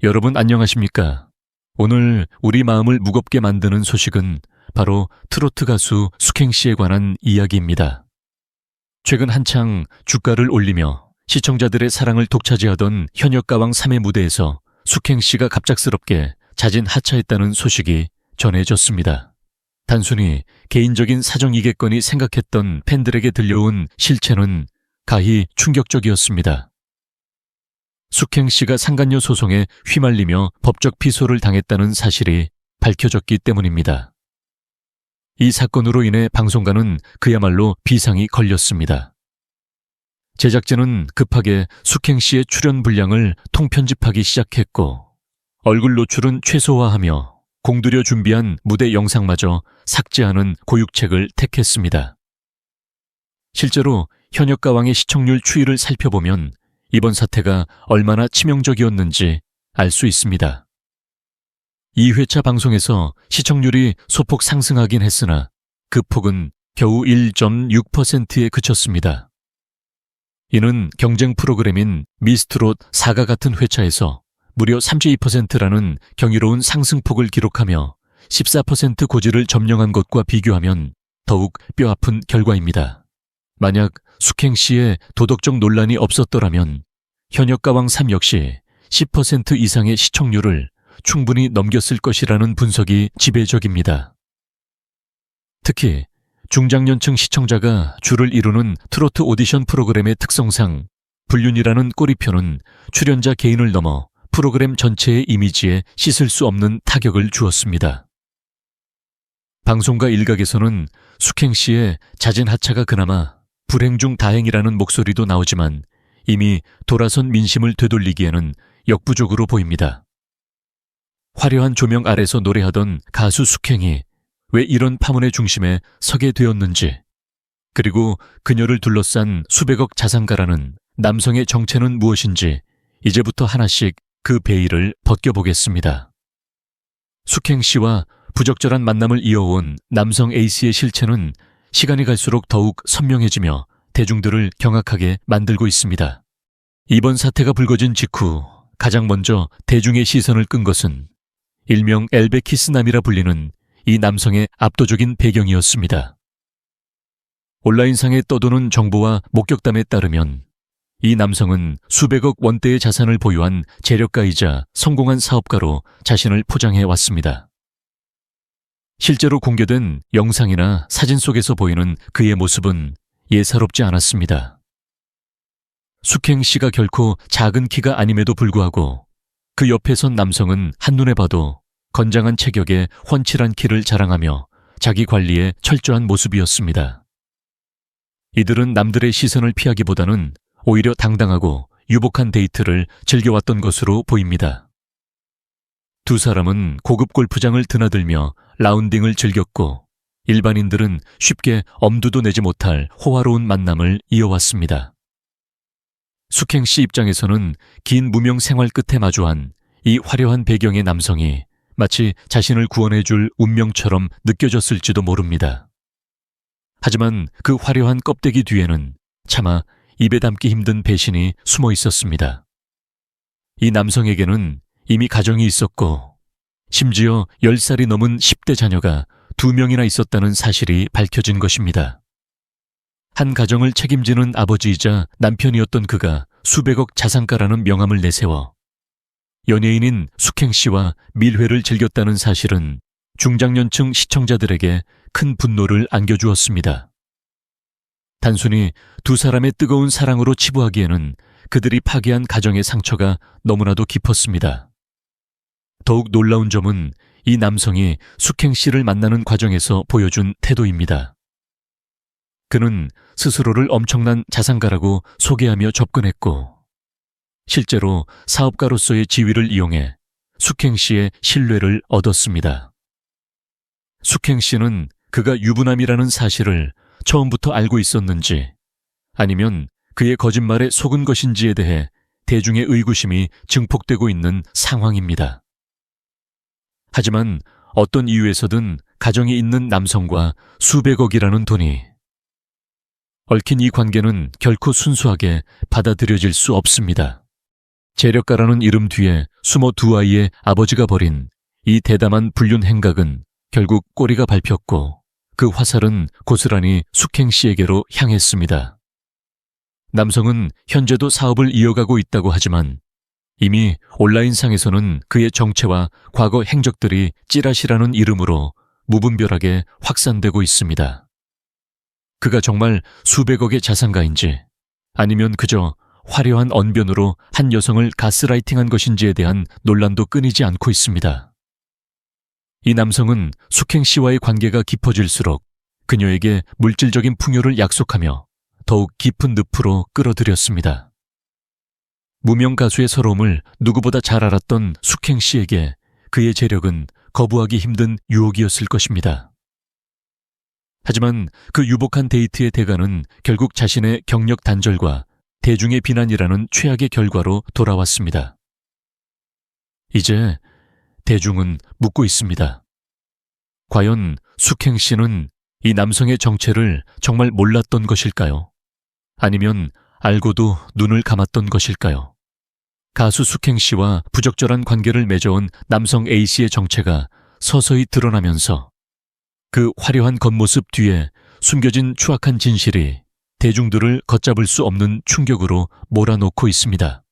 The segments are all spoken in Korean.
여러분 안녕하십니까? 오늘 우리 마음을 무겁게 만드는 소식은 바로 트로트 가수 숙행 씨에 관한 이야기입니다. 최근 한창 주가를 올리며 시청자들의 사랑을 독차지하던 현역가왕 3회 무대에서 숙행 씨가 갑작스럽게 자진 하차했다는 소식이 전해졌습니다. 단순히 개인적인 사정이겠거니 생각했던 팬들에게 들려온 실체는 가히 충격적이었습니다. 숙행 씨가 상간녀 소송에 휘말리며 법적 피소를 당했다는 사실이 밝혀졌기 때문입니다. 이 사건으로 인해 방송가는 그야말로 비상이 걸렸습니다. 제작진은 급하게 숙행 씨의 출연 분량을 통편집하기 시작했고, 얼굴 노출은 최소화하며 공들여 준비한 무대 영상마저 삭제하는 고육책을 택했습니다. 실제로 현역가왕의 시청률 추이를 살펴보면 이번 사태가 얼마나 치명적이었는지 알 수 있습니다. 2회차 방송에서 시청률이 소폭 상승하긴 했으나 그 폭은 겨우 1.6%에 그쳤습니다. 이는 경쟁 프로그램인 미스트롯 4가 같은 회차에서 무려 32%라는 경이로운 상승폭을 기록하며 14% 고지를 점령한 것과 비교하면 더욱 뼈아픈 결과입니다. 만약 숙행 씨의 도덕적 논란이 없었더라면 현역가왕 3 역시 10% 이상의 시청률을 충분히 넘겼을 것이라는 분석이 지배적입니다. 특히 중장년층 시청자가 주를 이루는 트로트 오디션 프로그램의 특성상 불륜이라는 꼬리표는 출연자 개인을 넘어 프로그램 전체의 이미지에 씻을 수 없는 타격을 주었습니다. 방송가 일각에서는 숙행 씨의 자진 하차가 그나마 불행 중 다행이라는 목소리도 나오지만 이미 돌아선 민심을 되돌리기에는 역부족으로 보입니다. 화려한 조명 아래서 노래하던 가수 숙행이 왜 이런 파문의 중심에 서게 되었는지, 그리고 그녀를 둘러싼 수백억 자산가라는 남성의 정체는 무엇인지 이제부터 하나씩 그 베일을 벗겨보겠습니다. 숙행 씨와 부적절한 만남을 이어온 남성 A씨의 실체는 시간이 갈수록 더욱 선명해지며 대중들을 경악하게 만들고 있습니다. 이번 사태가 불거진 직후 가장 먼저 대중의 시선을 끈 것은 일명 엘베키스남이라 불리는 이 남성의 압도적인 배경이었습니다. 온라인상에 떠도는 정보와 목격담에 따르면 이 남성은 수백억 원대의 자산을 보유한 재력가이자 성공한 사업가로 자신을 포장해 왔습니다. 실제로 공개된 영상이나 사진 속에서 보이는 그의 모습은 예사롭지 않았습니다. 숙행 씨가 결코 작은 키가 아님에도 불구하고 그 옆에 선 남성은 한눈에 봐도 건장한 체격에 훤칠한 키를 자랑하며 자기 관리에 철저한 모습이었습니다. 이들은 남들의 시선을 피하기보다는 오히려 당당하고 유복한 데이트를 즐겨왔던 것으로 보입니다. 두 사람은 고급 골프장을 드나들며 라운딩을 즐겼고 일반인들은 쉽게 엄두도 내지 못할 호화로운 만남을 이어왔습니다. 숙행 씨 입장에서는 긴 무명 생활 끝에 마주한 이 화려한 배경의 남성이 마치 자신을 구원해줄 운명처럼 느껴졌을지도 모릅니다. 하지만 그 화려한 껍데기 뒤에는 차마 입에 담기 힘든 배신이 숨어 있었습니다. 이 남성에게는 이미 가정이 있었고 심지어 10살이 넘은 10대 자녀가 2명이나 있었다는 사실이 밝혀진 것입니다. 한 가정을 책임지는 아버지이자 남편이었던 그가 수백억 자산가라는 명함을 내세워 연예인인 숙행 씨와 밀회를 즐겼다는 사실은 중장년층 시청자들에게 큰 분노를 안겨주었습니다. 단순히 두 사람의 뜨거운 사랑으로 치부하기에는 그들이 파괴한 가정의 상처가 너무나도 깊었습니다. 더욱 놀라운 점은 이 남성이 숙행 씨를 만나는 과정에서 보여준 태도입니다. 그는 스스로를 엄청난 자산가라고 소개하며 접근했고 실제로 사업가로서의 지위를 이용해 숙행 씨의 신뢰를 얻었습니다. 숙행 씨는 그가 유부남이라는 사실을 처음부터 알고 있었는지 아니면 그의 거짓말에 속은 것인지에 대해 대중의 의구심이 증폭되고 있는 상황입니다. 하지만 어떤 이유에서든 가정이 있는 남성과 수백억이라는 돈이 얽힌 이 관계는 결코 순수하게 받아들여질 수 없습니다. 재력가라는 이름 뒤에 숨어 두 아이의 아버지가 벌인 이 대담한 불륜 행각은 결국 꼬리가 밟혔고 그 화살은 고스란히 숙행 씨에게로 향했습니다. 남성은 현재도 사업을 이어가고 있다고 하지만 이미 온라인상에서는 그의 정체와 과거 행적들이 찌라시라는 이름으로 무분별하게 확산되고 있습니다. 그가 정말 수백억의 자산가인지 아니면 그저 화려한 언변으로 한 여성을 가스라이팅한 것인지에 대한 논란도 끊이지 않고 있습니다. 이 남성은 숙행 씨와의 관계가 깊어질수록 그녀에게 물질적인 풍요를 약속하며 더욱 깊은 늪으로 끌어들였습니다. 무명 가수의 서러움을 누구보다 잘 알았던 숙행 씨에게 그의 재력은 거부하기 힘든 유혹이었을 것입니다. 하지만 그 유복한 데이트의 대가는 결국 자신의 경력 단절과 대중의 비난이라는 최악의 결과로 돌아왔습니다. 이제 대중은 묻고 있습니다. 과연 숙행 씨는 이 남성의 정체를 정말 몰랐던 것일까요? 아니면 알고도 눈을 감았던 것일까요? 가수 숙행 씨와 부적절한 관계를 맺어온 남성 A 씨의 정체가 서서히 드러나면서 그 화려한 겉모습 뒤에 숨겨진 추악한 진실이 대중들을 걷잡을 수 없는 충격으로 몰아넣고 있습니다.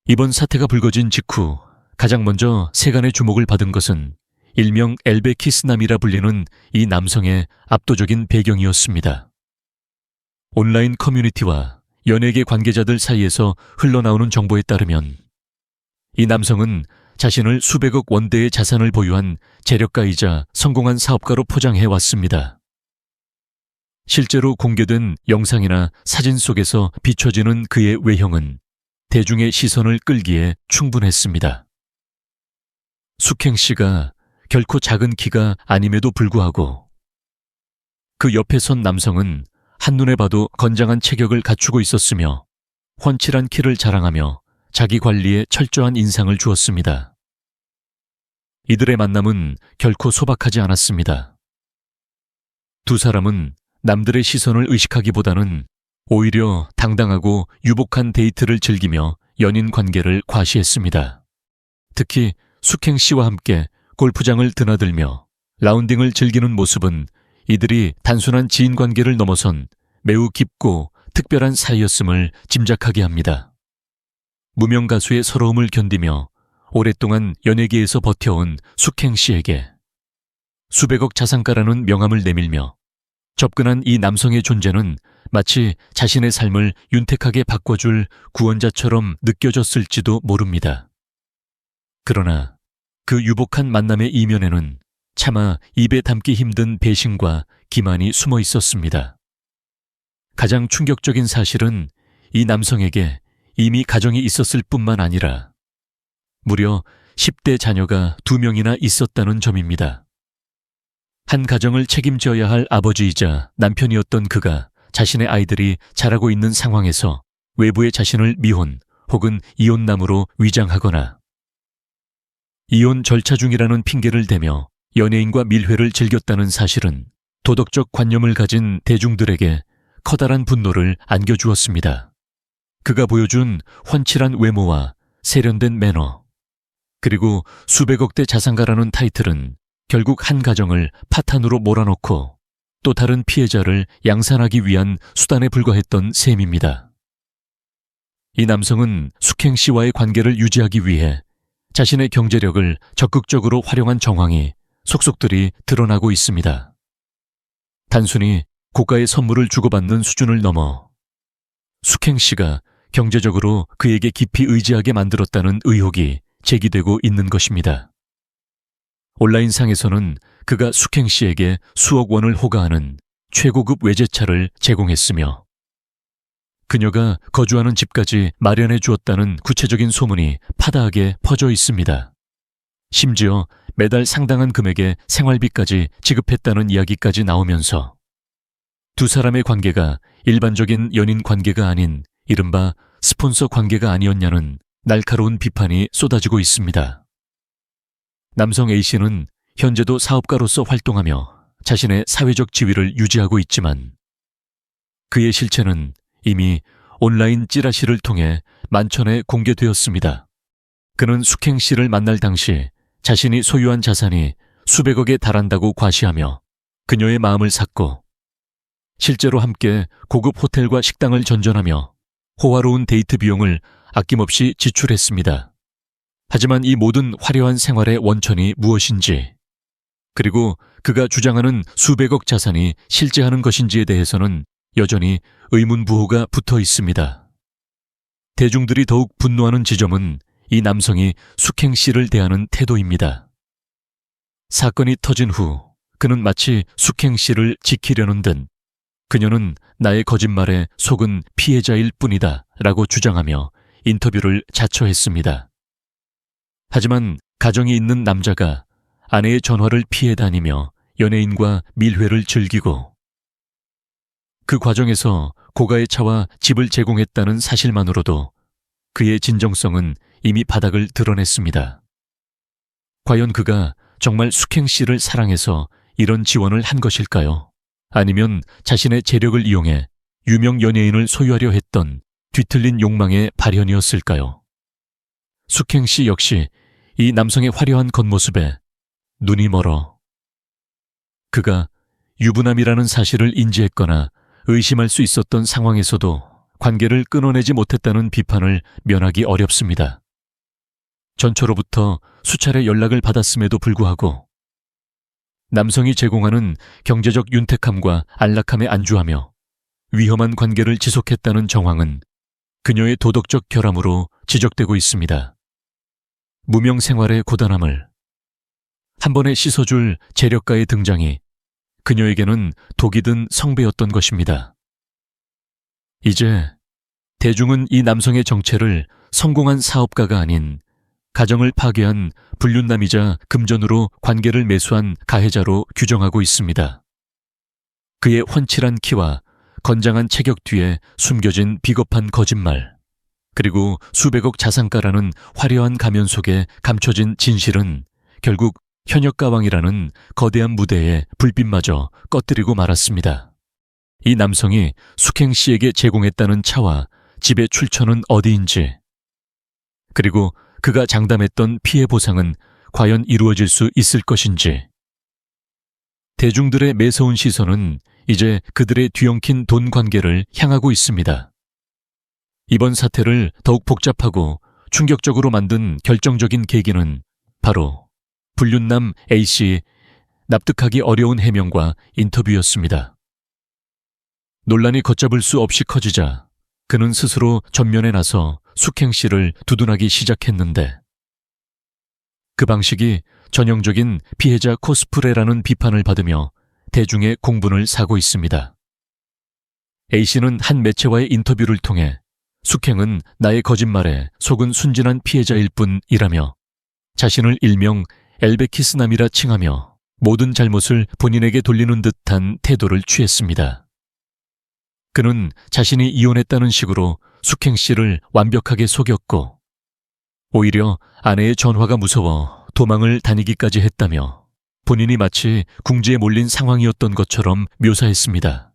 이번 사태가 불거진 직후 가장 먼저 세간의 주목을 받은 것은 일명 엘베키스남이라 불리는 이 남성의 압도적인 배경이었습니다. 온라인 커뮤니티와 연예계 관계자들 사이에서 흘러나오는 정보에 따르면 이 남성은 자신을 수백억 원대의 자산을 보유한 재력가이자 성공한 사업가로 포장해 왔습니다. 실제로 공개된 영상이나 사진 속에서 비춰지는 그의 외형은 대중의 시선을 끌기에 충분했습니다. 숙행 씨가 결코 작은 키가 아님에도 불구하고 그 옆에 선 남성은 한눈에 봐도 건장한 체격을 갖추고 있었으며 훤칠한 키를 자랑하며 자기 관리에 철저한 인상을 주었습니다. 이들의 만남은 결코 소박하지 않았습니다. 두 사람은 남들의 시선을 의식하기보다는 오히려 당당하고 유복한 데이트를 즐기며 연인 관계를 과시했습니다. 특히 숙행 씨와 함께 골프장을 드나들며 라운딩을 즐기는 모습은 이들이 단순한 지인 관계를 넘어선 매우 깊고 특별한 사이였음을 짐작하게 합니다. 무명 가수의 서러움을 견디며 오랫동안 연예계에서 버텨온 숙행 씨에게 수백억 자산가라는 명함을 내밀며 접근한 이 남성의 존재는 마치 자신의 삶을 윤택하게 바꿔줄 구원자처럼 느껴졌을지도 모릅니다. 그러나 그 유복한 만남의 이면에는 차마 입에 담기 힘든 배신과 기만이 숨어 있었습니다. 가장 충격적인 사실은 이 남성에게 이미 가정이 있었을 뿐만 아니라 무려 10대 자녀가 2명이나 있었다는 점입니다. 한 가정을 책임져야 할 아버지이자 남편이었던 그가 자신의 아이들이 자라고 있는 상황에서 외부의 자신을 미혼 혹은 이혼남으로 위장하거나 이혼 절차 중이라는 핑계를 대며 연예인과 밀회를 즐겼다는 사실은 도덕적 관념을 가진 대중들에게 커다란 분노를 안겨주었습니다. 그가 보여준 훤칠한 외모와 세련된 매너, 그리고 수백억대 자산가라는 타이틀은 결국 한 가정을 파탄으로 몰아넣고 또 다른 피해자를 양산하기 위한 수단에 불과했던 셈입니다. 이 남성은 숙행 씨와의 관계를 유지하기 위해 자신의 경제력을 적극적으로 활용한 정황이 속속들이 드러나고 있습니다. 단순히 고가의 선물을 주고받는 수준을 넘어 숙행 씨가 경제적으로 그에게 깊이 의지하게 만들었다는 의혹이 제기되고 있는 것입니다. 온라인상에서는 그가 숙행 씨에게 수억 원을 호가하는 최고급 외제차를 제공했으며 그녀가 거주하는 집까지 마련해 주었다는 구체적인 소문이 파다하게 퍼져 있습니다. 심지어 매달 상당한 금액의 생활비까지 지급했다는 이야기까지 나오면서 두 사람의 관계가 일반적인 연인 관계가 아닌 이른바 스폰서 관계가 아니었냐는 날카로운 비판이 쏟아지고 있습니다. 남성 A씨는 현재도 사업가로서 활동하며 자신의 사회적 지위를 유지하고 있지만 그의 실체는 이미 온라인 찌라시를 통해 만천에 공개되었습니다. 그는 숙행 씨를 만날 당시 자신이 소유한 자산이 수백억에 달한다고 과시하며 그녀의 마음을 샀고 실제로 함께 고급 호텔과 식당을 전전하며 호화로운 데이트 비용을 아낌없이 지출했습니다. 하지만 이 모든 화려한 생활의 원천이 무엇인지, 그리고 그가 주장하는 수백억 자산이 실제하는 것인지에 대해서는 여전히 의문부호가 붙어 있습니다. 대중들이 더욱 분노하는 지점은 이 남성이 숙행 씨를 대하는 태도입니다. 사건이 터진 후 그는 마치 숙행 씨를 지키려는 듯 그녀는 나의 거짓말에 속은 피해자일 뿐이다 라고 주장하며 인터뷰를 자처했습니다. 하지만 가정이 있는 남자가 아내의 전화를 피해 다니며 연예인과 밀회를 즐기고 그 과정에서 고가의 차와 집을 제공했다는 사실만으로도 그의 진정성은 이미 바닥을 드러냈습니다. 과연 그가 정말 숙행 씨를 사랑해서 이런 지원을 한 것일까요? 아니면 자신의 재력을 이용해 유명 연예인을 소유하려 했던 뒤틀린 욕망의 발현이었을까요? 숙행 씨 역시 이 남성의 화려한 겉모습에 눈이 멀어 그가 유부남이라는 사실을 인지했거나 의심할 수 있었던 상황에서도 관계를 끊어내지 못했다는 비판을 면하기 어렵습니다. 전처로부터 수차례 연락을 받았음에도 불구하고 남성이 제공하는 경제적 윤택함과 안락함에 안주하며 위험한 관계를 지속했다는 정황은 그녀의 도덕적 결함으로 지적되고 있습니다. 무명 생활의 고단함을 한 번에 씻어줄 재력가의 등장이 그녀에게는 독이 든 성배였던 것입니다. 이제 대중은 이 남성의 정체를 성공한 사업가가 아닌 가정을 파괴한 불륜남이자 금전으로 관계를 매수한 가해자로 규정하고 있습니다. 그의 훤칠한 키와 건장한 체격 뒤에 숨겨진 비겁한 거짓말, 그리고 수백억 자산가라는 화려한 가면 속에 감춰진 진실은 결국 현역가왕이라는 거대한 무대에 불빛마저 꺼뜨리고 말았습니다. 이 남성이 숙행 씨에게 제공했다는 차와 집의 출처는 어디인지, 그리고 그가 장담했던 피해 보상은 과연 이루어질 수 있을 것인지. 대중들의 매서운 시선은 이제 그들의 뒤엉킨 돈 관계를 향하고 있습니다. 이번 사태를 더욱 복잡하고 충격적으로 만든 결정적인 계기는 바로 불륜남 A씨의 납득하기 어려운 해명과 인터뷰였습니다. 논란이 걷잡을 수 없이 커지자 그는 스스로 전면에 나서 숙행 씨를 두둔하기 시작했는데 그 방식이 전형적인 피해자 코스프레라는 비판을 받으며 대중의 공분을 사고 있습니다. A씨는 한 매체와의 인터뷰를 통해 숙행은 나의 거짓말에 속은 순진한 피해자일 뿐이라며 자신을 일명 엘베키스남이라 칭하며 모든 잘못을 본인에게 돌리는 듯한 태도를 취했습니다. 그는 자신이 이혼했다는 식으로 숙행 씨를 완벽하게 속였고 오히려 아내의 전화가 무서워 도망을 다니기까지 했다며 본인이 마치 궁지에 몰린 상황이었던 것처럼 묘사했습니다.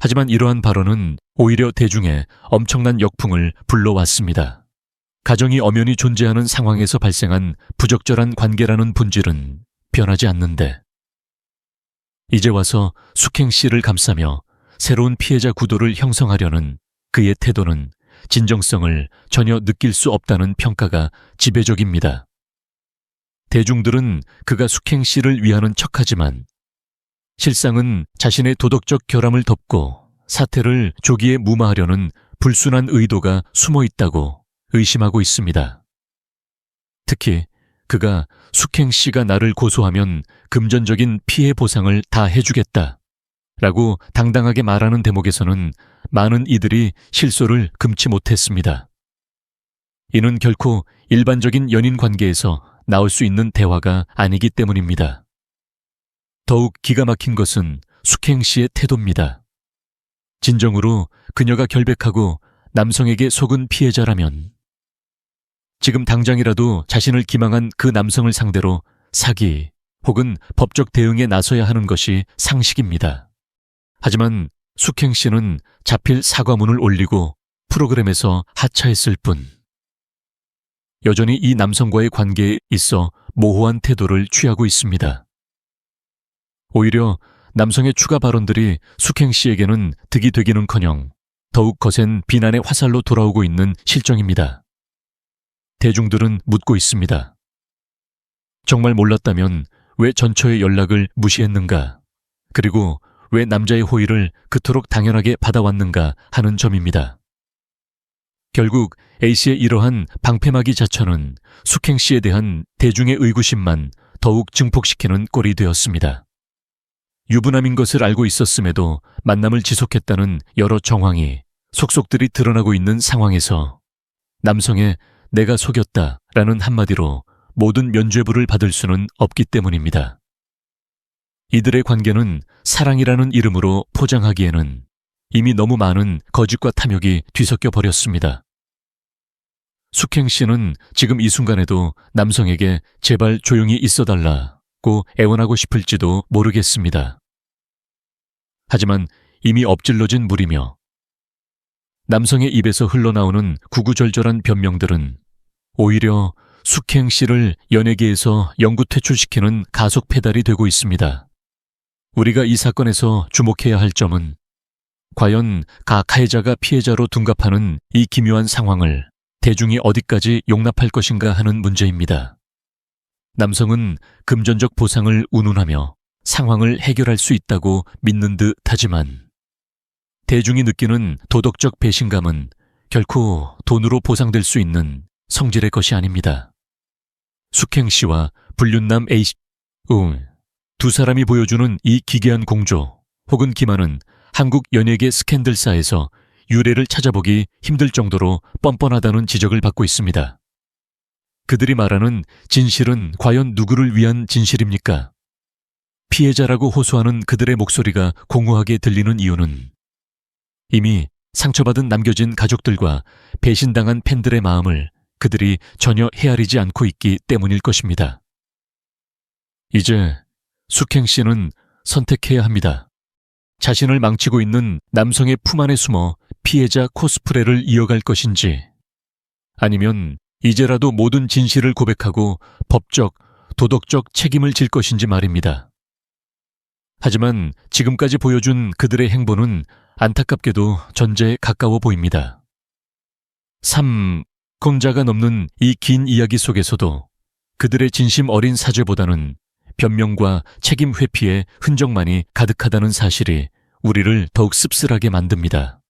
하지만 이러한 발언은 오히려 대중에 엄청난 역풍을 불러왔습니다. 가정이 엄연히 존재하는 상황에서 발생한 부적절한 관계라는 본질은 변하지 않는데 이제 와서 숙행 씨를 감싸며 새로운 피해자 구도를 형성하려는 그의 태도는 진정성을 전혀 느낄 수 없다는 평가가 지배적입니다. 대중들은 그가 숙행 씨를 위하는 척하지만 실상은 자신의 도덕적 결함을 덮고 사태를 조기에 무마하려는 불순한 의도가 숨어 있다고 의심하고 있습니다. 특히 그가 숙행 씨가 나를 고소하면 금전적인 피해 보상을 다 해주겠다 라고 당당하게 말하는 대목에서는 많은 이들이 실소를 금치 못했습니다. 이는 결코 일반적인 연인 관계에서 나올 수 있는 대화가 아니기 때문입니다. 더욱 기가 막힌 것은 숙행 씨의 태도입니다. 진정으로 그녀가 결백하고 남성에게 속은 피해자라면 지금 당장이라도 자신을 기망한 그 남성을 상대로 사기 혹은 법적 대응에 나서야 하는 것이 상식입니다. 하지만 숙행 씨는 자필 사과문을 올리고 프로그램에서 하차했을 뿐. 여전히 이 남성과의 관계에 있어 모호한 태도를 취하고 있습니다. 오히려 남성의 추가 발언들이 숙행 씨에게는 득이 되기는커녕 더욱 거센 비난의 화살로 돌아오고 있는 실정입니다. 대중들은 묻고 있습니다. 정말 몰랐다면 왜 전처의 연락을 무시했는가? 그리고 왜 남자의 호의를 그토록 당연하게 받아왔는가 하는 점입니다. 결국 A씨의 이러한 방패막이 자처는 숙행 씨에 대한 대중의 의구심만 더욱 증폭시키는 꼴이 되었습니다. 유부남인 것을 알고 있었음에도 만남을 지속했다는 여러 정황이 속속들이 드러나고 있는 상황에서 남성의 내가 속였다라는 한마디로 모든 면죄부를 받을 수는 없기 때문입니다. 이들의 관계는 사랑이라는 이름으로 포장하기에는 이미 너무 많은 거짓과 탐욕이 뒤섞여 버렸습니다. 숙행 씨는 지금 이 순간에도 남성에게 제발 조용히 있어달라고 애원하고 싶을지도 모르겠습니다. 하지만 이미 엎질러진 물이며 남성의 입에서 흘러나오는 구구절절한 변명들은 오히려 숙행 씨를 연예계에서 영구 퇴출시키는 가속 페달이 되고 있습니다. 우리가 이 사건에서 주목해야 할 점은 과연 가해자가 피해자로 둔갑하는 이 기묘한 상황을 대중이 어디까지 용납할 것인가 하는 문제입니다. 남성은 금전적 보상을 운운하며 상황을 해결할 수 있다고 믿는 듯 하지만 대중이 느끼는 도덕적 배신감은 결코 돈으로 보상될 수 있는 성질의 것이 아닙니다. 숙행 씨와 불륜남 A씨, 두 사람이 보여주는 이 기괴한 공조 혹은 기만은 한국 연예계 스캔들사에서 유래를 찾아보기 힘들 정도로 뻔뻔하다는 지적을 받고 있습니다. 그들이 말하는 진실은 과연 누구를 위한 진실입니까? 피해자라고 호소하는 그들의 목소리가 공허하게 들리는 이유는 이미 상처받은 남겨진 가족들과 배신당한 팬들의 마음을 그들이 전혀 헤아리지 않고 있기 때문일 것입니다. 이제 숙행 씨는 선택해야 합니다. 자신을 망치고 있는 남성의 품 안에 숨어 피해자 코스프레를 이어갈 것인지 아니면 이제라도 모든 진실을 고백하고 법적, 도덕적 책임을 질 것인지 말입니다. 하지만 지금까지 보여준 그들의 행보는 안타깝게도 전제에 가까워 보입니다. 3권자가 넘는 이 긴 이야기 속에서도 그들의 진심 어린 사죄보다는 변명과 책임 회피의 흔적만이 가득하다는 사실이 우리를 더욱 씁쓸하게 만듭니다.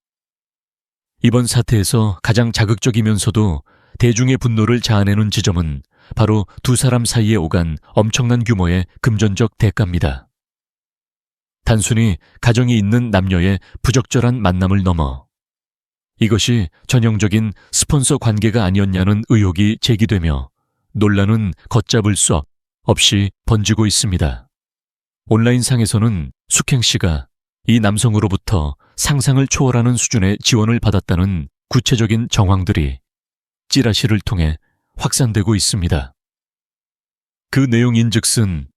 이번 사태에서 가장 자극적이면서도 대중의 분노를 자아내는 지점은 바로 두 사람 사이에 오간 엄청난 규모의 금전적 대가입니다. 단순히 가정이 있는 남녀의 부적절한 만남을 넘어 이것이 전형적인 스폰서 관계가 아니었냐는 의혹이 제기되며 논란은 걷잡을 수 없이 번지고 있습니다. 온라인상에서는 숙행 씨가 이 남성으로부터 상상을 초월하는 수준의 지원을 받았다는 구체적인 정황들이 찌라시를 통해 확산되고 있습니다. 그 내용인즉슨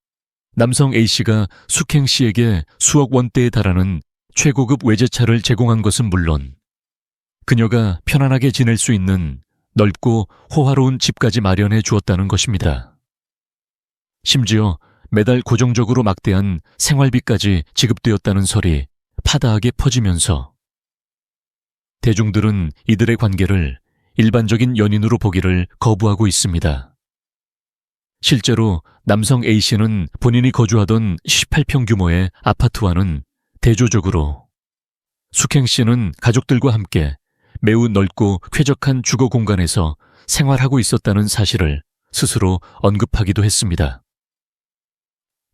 남성 A씨가 숙행 씨에게 수억 원대에 달하는 최고급 외제차를 제공한 것은 물론 그녀가 편안하게 지낼 수 있는 넓고 호화로운 집까지 마련해 주었다는 것입니다. 심지어 매달 고정적으로 막대한 생활비까지 지급되었다는 설이 파다하게 퍼지면서 대중들은 이들의 관계를 일반적인 연인으로 보기를 거부하고 있습니다. 실제로 남성 A씨는 본인이 거주하던 18평 규모의 아파트와는 대조적으로 숙행 씨는 가족들과 함께 매우 넓고 쾌적한 주거 공간에서 생활하고 있었다는 사실을 스스로 언급하기도 했습니다.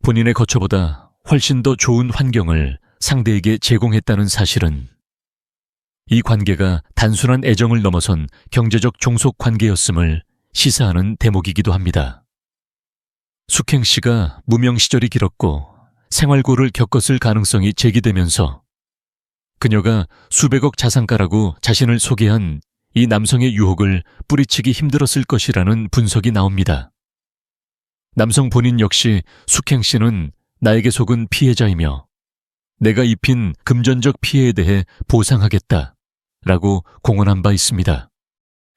본인의 거처보다 훨씬 더 좋은 환경을 상대에게 제공했다는 사실은 이 관계가 단순한 애정을 넘어선 경제적 종속 관계였음을 시사하는 대목이기도 합니다. 숙행 씨가 무명 시절이 길었고 생활고를 겪었을 가능성이 제기되면서 그녀가 수백억 자산가라고 자신을 소개한 이 남성의 유혹을 뿌리치기 힘들었을 것이라는 분석이 나옵니다. 남성 본인 역시 숙행 씨는 나에게 속은 피해자이며 내가 입힌 금전적 피해에 대해 보상하겠다 라고 공언한 바 있습니다.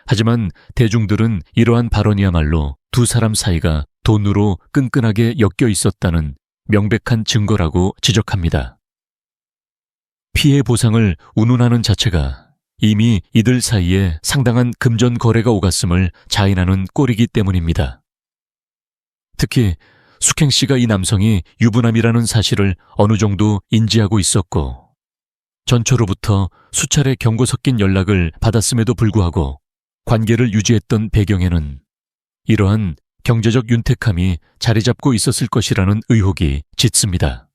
하지만 대중들은 이러한 발언이야말로 두 사람 사이가 돈으로 끈끈하게 엮여 있었다는 명백한 증거라고 지적합니다. 피해 보상을 운운하는 자체가 이미 이들 사이에 상당한 금전 거래가 오갔음을 자인하는 꼴이기 때문입니다. 특히 숙행 씨가 이 남성이 유부남이라는 사실을 어느 정도 인지하고 있었고 전초로부터 수차례 경고 섞인 연락을 받았음에도 불구하고 관계를 유지했던 배경에는 이러한 경제적 윤택함이 자리 잡고 있었을 것이라는 의혹이 짙습니다.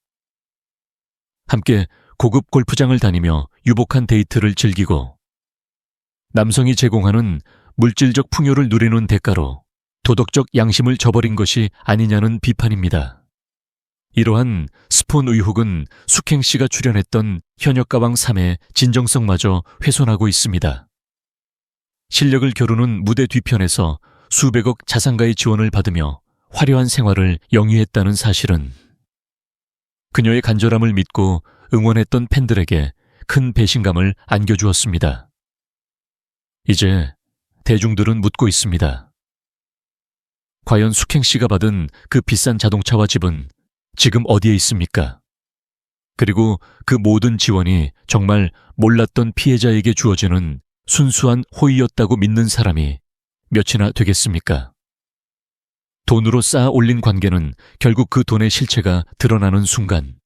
함께 고급 골프장을 다니며 유복한 데이트를 즐기고 남성이 제공하는 물질적 풍요를 누리는 대가로 도덕적 양심을 저버린 것이 아니냐는 비판입니다. 이러한 스폰 의혹은 숙행 씨가 출연했던 현역가왕 3의 진정성마저 훼손하고 있습니다. 실력을 겨루는 무대 뒤편에서 수백억 자산가의 지원을 받으며 화려한 생활을 영위했다는 사실은 그녀의 간절함을 믿고 응원했던 팬들에게 큰 배신감을 안겨주었습니다. 이제 대중들은 묻고 있습니다. 과연 숙행 씨가 받은 그 비싼 자동차와 집은 지금 어디에 있습니까? 그리고 그 모든 지원이 정말 몰랐던 피해자에게 주어지는 순수한 호의였다고 믿는 사람이 몇이나 되겠습니까? 돈으로 쌓아 올린 관계는 결국 그 돈의 실체가 드러나는 순간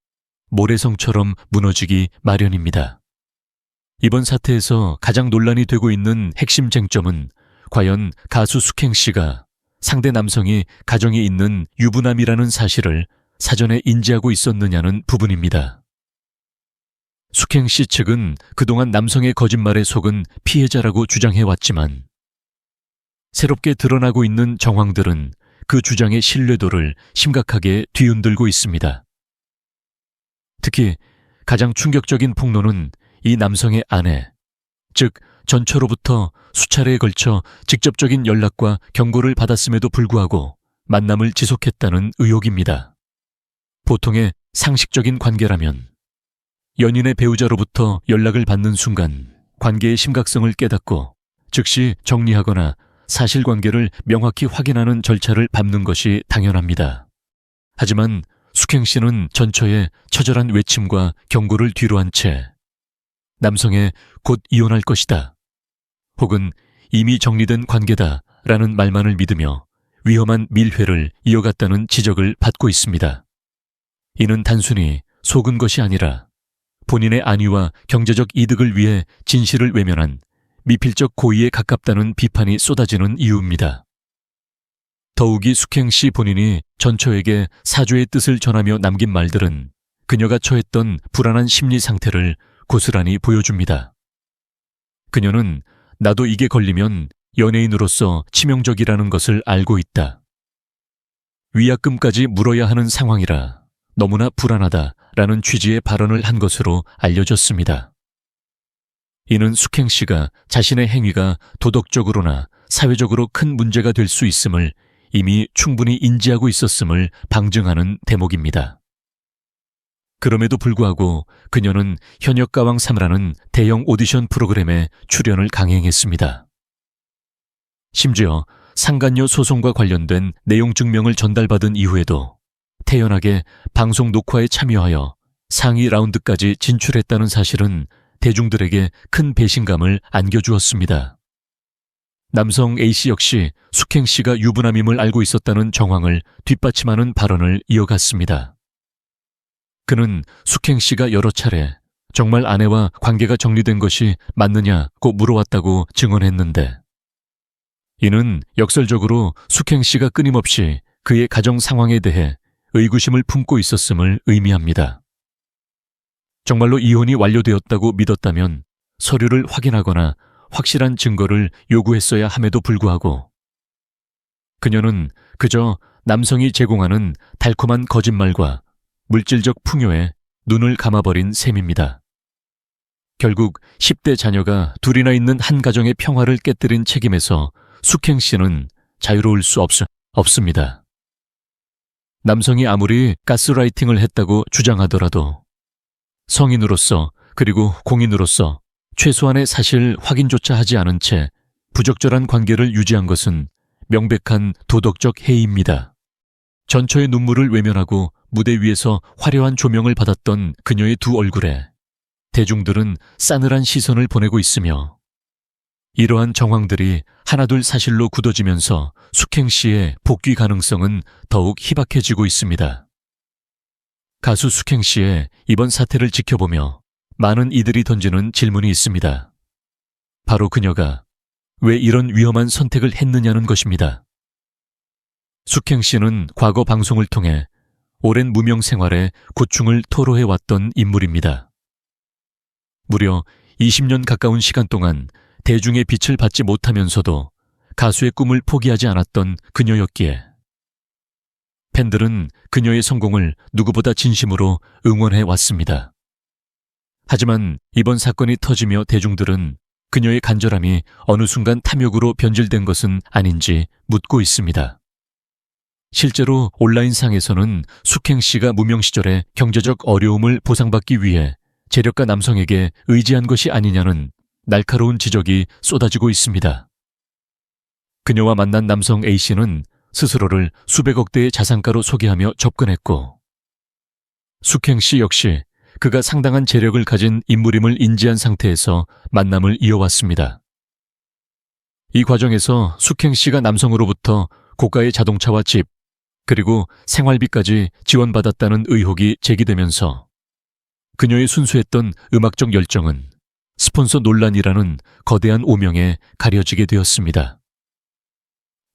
모래성처럼 무너지기 마련입니다. 이번 사태에서 가장 논란이 되고 있는 핵심 쟁점은 과연 가수 숙행 씨가 상대 남성이 가정에 있는 유부남이라는 사실을 사전에 인지하고 있었느냐는 부분입니다. 숙행 씨 측은 그동안 남성의 거짓말에 속은 피해자라고 주장해왔지만 새롭게 드러나고 있는 정황들은 그 주장의 신뢰도를 심각하게 뒤흔들고 있습니다. 특히 가장 충격적인 폭로는 이 남성의 아내, 즉 전초로부터 수차례에 걸쳐 직접적인 연락과 경고를 받았음에도 불구하고 만남을 지속했다는 의혹입니다. 보통의 상식적인 관계라면 연인의 배우자로부터 연락을 받는 순간 관계의 심각성을 깨닫고 즉시 정리하거나 사실관계를 명확히 확인하는 절차를 밟는 것이 당연합니다. 하지만 숙행 씨는 전처에 처절한 외침과 경고를 뒤로한 채 남성의 곧 이혼할 것이다 혹은 이미 정리된 관계다 라는 말만을 믿으며 위험한 밀회를 이어갔다는 지적을 받고 있습니다. 이는 단순히 속은 것이 아니라 본인의 안위와 경제적 이득을 위해 진실을 외면한 미필적 고의에 가깝다는 비판이 쏟아지는 이유입니다. 더욱이 숙행 씨 본인이 전처에게 사죄의 뜻을 전하며 남긴 말들은 그녀가 처했던 불안한 심리 상태를 고스란히 보여줍니다. 그녀는 나도 이게 걸리면 연예인으로서 치명적이라는 것을 알고 있다. 위약금까지 물어야 하는 상황이라 너무나 불안하다라는 취지의 발언을 한 것으로 알려졌습니다. 이는 숙행 씨가 자신의 행위가 도덕적으로나 사회적으로 큰 문제가 될 수 있음을 이미 충분히 인지하고 있었음을 방증하는 대목입니다. 그럼에도 불구하고 그녀는 현역가왕 3라는 대형 오디션 프로그램에 출연을 강행했습니다. 심지어 상간녀 소송과 관련된 내용 증명을 전달받은 이후에도 태연하게 방송 녹화에 참여하여 상위 라운드까지 진출했다는 사실은 대중들에게 큰 배신감을 안겨주었습니다. 남성 A씨 역시 숙행 씨가 유부남임을 알고 있었다는 정황을 뒷받침하는 발언을 이어갔습니다. 그는 숙행 씨가 여러 차례 정말 아내와 관계가 정리된 것이 맞느냐고 물어왔다고 증언했는데 이는 역설적으로 숙행 씨가 끊임없이 그의 가정 상황에 대해 의구심을 품고 있었음을 의미합니다. 정말로 이혼이 완료되었다고 믿었다면 서류를 확인하거나 확실한 증거를 요구했어야 함에도 불구하고 그녀는 그저 남성이 제공하는 달콤한 거짓말과 물질적 풍요에 눈을 감아버린 셈입니다. 결국 10대 자녀가 둘이나 있는 한 가정의 평화를 깨뜨린 책임에서 숙행 씨는 자유로울 수 없습니다. 남성이 아무리 가스라이팅을 했다고 주장하더라도 성인으로서 그리고 공인으로서 최소한의 사실 확인조차 하지 않은 채 부적절한 관계를 유지한 것은 명백한 도덕적 해이입니다. 전처의 눈물을 외면하고 무대 위에서 화려한 조명을 받았던 그녀의 두 얼굴에 대중들은 싸늘한 시선을 보내고 있으며 이러한 정황들이 하나둘 사실로 굳어지면서 숙행 씨의 복귀 가능성은 더욱 희박해지고 있습니다. 가수 숙행 씨의 이번 사태를 지켜보며 많은 이들이 던지는 질문이 있습니다. 바로 그녀가 왜 이런 위험한 선택을 했느냐는 것입니다. 숙행 씨는 과거 방송을 통해 오랜 무명 생활에 고충을 토로해왔던 인물입니다. 무려 20년 가까운 시간 동안 대중의 빛을 받지 못하면서도 가수의 꿈을 포기하지 않았던 그녀였기에 팬들은 그녀의 성공을 누구보다 진심으로 응원해 왔습니다. 하지만 이번 사건이 터지며 대중들은 그녀의 간절함이 어느 순간 탐욕으로 변질된 것은 아닌지 묻고 있습니다. 실제로 온라인상에서는 숙행 씨가 무명 시절에 경제적 어려움을 보상받기 위해 재력가 남성에게 의지한 것이 아니냐는 날카로운 지적이 쏟아지고 있습니다. 그녀와 만난 남성 A씨는 스스로를 수백억 대의 자산가로 소개하며 접근했고 숙행 씨 역시 그가 상당한 재력을 가진 인물임을 인지한 상태에서 만남을 이어왔습니다. 이 과정에서 숙행 씨가 남성으로부터 고가의 자동차와 집, 그리고 생활비까지 지원받았다는 의혹이 제기되면서 그녀의 순수했던 음악적 열정은 스폰서 논란이라는 거대한 오명에 가려지게 되었습니다.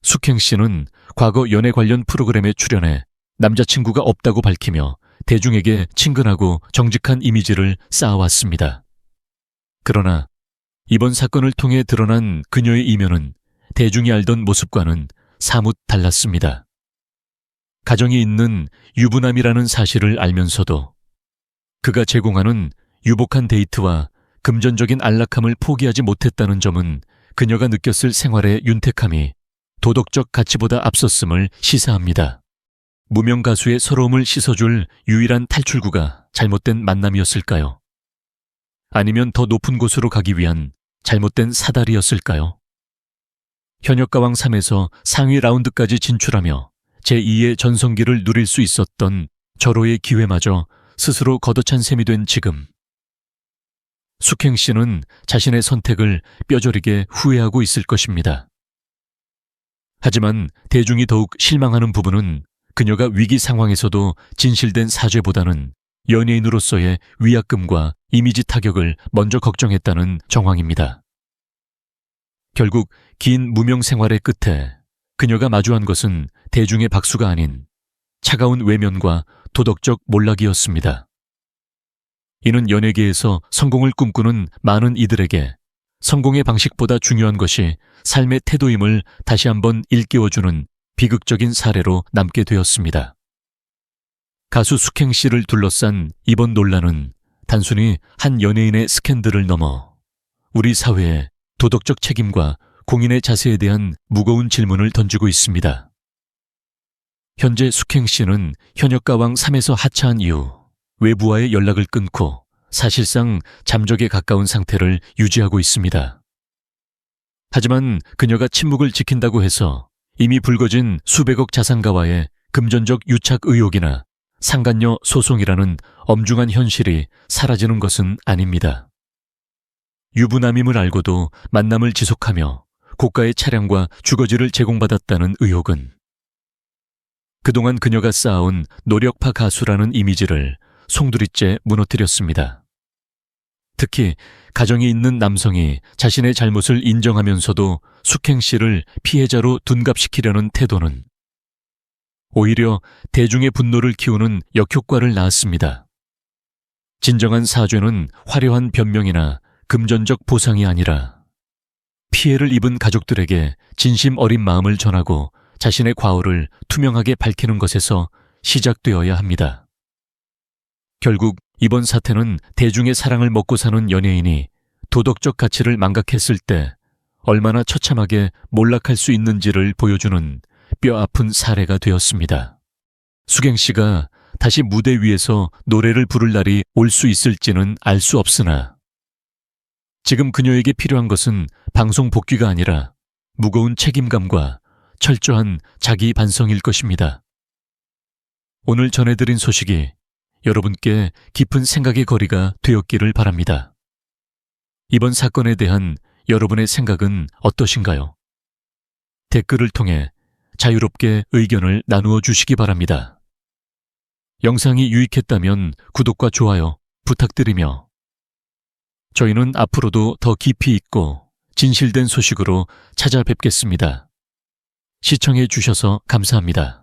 숙행 씨는 과거 연애 관련 프로그램에 출연해 남자친구가 없다고 밝히며 대중에게 친근하고 정직한 이미지를 쌓아왔습니다. 그러나 이번 사건을 통해 드러난 그녀의 이면은 대중이 알던 모습과는 사뭇 달랐습니다. 가정이 있는 유부남이라는 사실을 알면서도 그가 제공하는 유복한 데이트와 금전적인 안락함을 포기하지 못했다는 점은 그녀가 느꼈을 생활의 윤택함이 도덕적 가치보다 앞섰음을 시사합니다. 무명 가수의 서러움을 씻어줄 유일한 탈출구가 잘못된 만남이었을까요? 아니면 더 높은 곳으로 가기 위한 잘못된 사다리였을까요? 현역가왕 3에서 상위 라운드까지 진출하며 제2의 전성기를 누릴 수 있었던 절호의 기회마저 스스로 걷어찬 셈이 된 지금 숙행 씨는 자신의 선택을 뼈저리게 후회하고 있을 것입니다. 하지만 대중이 더욱 실망하는 부분은 그녀가 위기 상황에서도 진실된 사죄보다는 연예인으로서의 위약금과 이미지 타격을 먼저 걱정했다는 정황입니다. 결국 긴 무명 생활의 끝에 그녀가 마주한 것은 대중의 박수가 아닌 차가운 외면과 도덕적 몰락이었습니다. 이는 연예계에서 성공을 꿈꾸는 많은 이들에게 성공의 방식보다 중요한 것이 삶의 태도임을 다시 한번 일깨워주는 비극적인 사례로 남게 되었습니다. 가수 숙행 씨를 둘러싼 이번 논란은 단순히 한 연예인의 스캔들을 넘어 우리 사회의 도덕적 책임과 공인의 자세에 대한 무거운 질문을 던지고 있습니다. 현재 숙행 씨는 현역가왕 3에서 하차한 이후 외부와의 연락을 끊고 사실상 잠적에 가까운 상태를 유지하고 있습니다. 하지만 그녀가 침묵을 지킨다고 해서 이미 불거진 수백억 자산가와의 금전적 유착 의혹이나 상간녀 소송이라는 엄중한 현실이 사라지는 것은 아닙니다. 유부남임을 알고도 만남을 지속하며 고가의 차량과 주거지를 제공받았다는 의혹은 그동안 그녀가 쌓아온 노력파 가수라는 이미지를 송두리째 무너뜨렸습니다. 특히 가정이 있는 남성이 자신의 잘못을 인정하면서도 숙행 씨를 피해자로 둔갑시키려는 태도는 오히려 대중의 분노를 키우는 역효과를 낳았습니다. 진정한 사죄는 화려한 변명이나 금전적 보상이 아니라 피해를 입은 가족들에게 진심 어린 마음을 전하고 자신의 과오를 투명하게 밝히는 것에서 시작되어야 합니다. 결국 이번 사태는 대중의 사랑을 먹고 사는 연예인이 도덕적 가치를 망각했을 때 얼마나 처참하게 몰락할 수 있는지를 보여주는 뼈아픈 사례가 되었습니다. 숙행 씨가 다시 무대 위에서 노래를 부를 날이 올 수 있을지는 알 수 없으나 지금 그녀에게 필요한 것은 방송 복귀가 아니라 무거운 책임감과 철저한 자기 반성일 것입니다. 오늘 전해드린 소식이 여러분께 깊은 생각의 거리가 되었기를 바랍니다. 이번 사건에 대한 여러분의 생각은 어떠신가요? 댓글을 통해 자유롭게 의견을 나누어 주시기 바랍니다. 영상이 유익했다면 구독과 좋아요 부탁드리며 저희는 앞으로도 더 깊이 있고 진실된 소식으로 찾아뵙겠습니다. 시청해 주셔서 감사합니다.